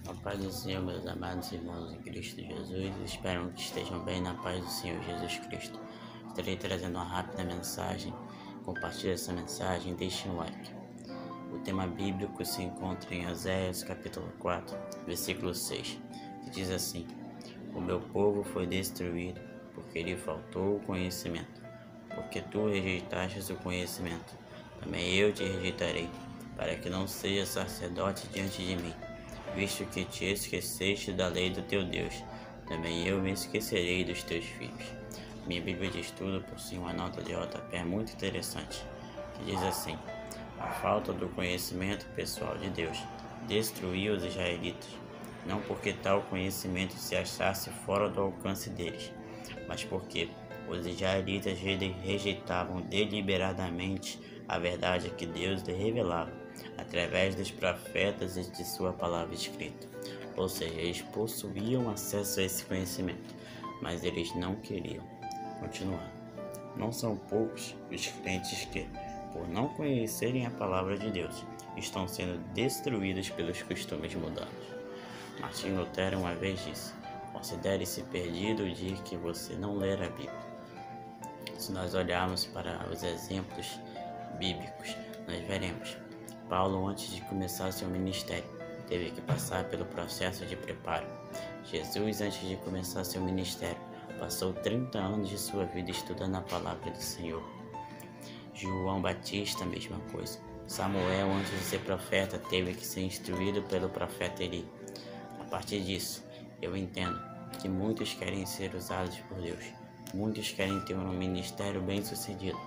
A paz do Senhor, meus amados irmãos em Cristo Jesus, espero que estejam bem na paz do Senhor Jesus Cristo. Estarei trazendo uma rápida mensagem. Compartilhe essa mensagem, deixe um like. O tema bíblico se encontra em Oséias capítulo 4, versículo 6, que diz assim: O meu povo foi destruído porque lhe faltou o conhecimento. Porque tu rejeitaste o conhecimento, também eu te rejeitarei, para que não sejas sacerdote diante de mim. Visto que te esqueceste da lei do teu Deus, também eu me esquecerei dos teus filhos. Minha Bíblia de estudo possui uma nota de rodapé muito interessante, que diz assim: a falta do conhecimento pessoal de Deus destruiu os israelitas, não porque tal conhecimento se achasse fora do alcance deles, mas porque os israelitas rejeitavam deliberadamente a verdade que Deus lhe revelava através dos profetas e de sua palavra escrita. Ou seja, eles possuíam acesso a esse conhecimento, mas eles não queriam continuar. Não são poucos os crentes que, por não conhecerem a palavra de Deus, estão sendo destruídos pelos costumes mundanos. Martinho Lutero uma vez disse: considere-se perdido o dia que você não ler a Bíblia. Se nós olharmos para os exemplos bíblicos, nós veremos Paulo, antes de começar seu ministério, teve que passar pelo processo de preparo. Jesus, antes de começar seu ministério, passou 30 anos de sua vida estudando a palavra do Senhor. João Batista, mesma coisa. Samuel, antes de ser profeta, teve que ser instruído pelo profeta Eli. A partir disso, eu entendo que muitos querem ser usados por Deus. Muitos querem ter um ministério bem-sucedido,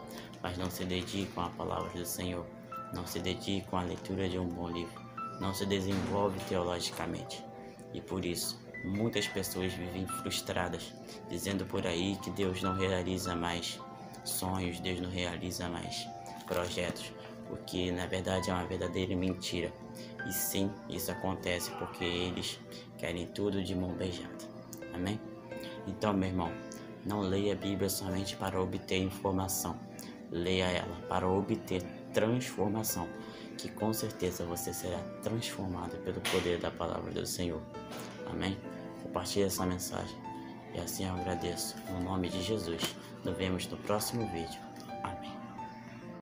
mas não se dedicam à palavra do Senhor. Não se dedicam à leitura de um bom livro, não se desenvolve teologicamente. E por isso, muitas pessoas vivem frustradas, dizendo por aí que Deus não realiza mais sonhos, Deus não realiza mais projetos, o que na verdade é uma verdadeira mentira. E sim, isso acontece porque eles querem tudo de mão beijada. Amém? Então, meu irmão, não leia a Bíblia somente para obter informação. Leia ela para obter transformação, que com certeza você será transformado pelo poder da palavra do Senhor. Amém? Compartilhe essa mensagem. E assim eu agradeço. No nome de Jesus. Nos vemos no próximo vídeo.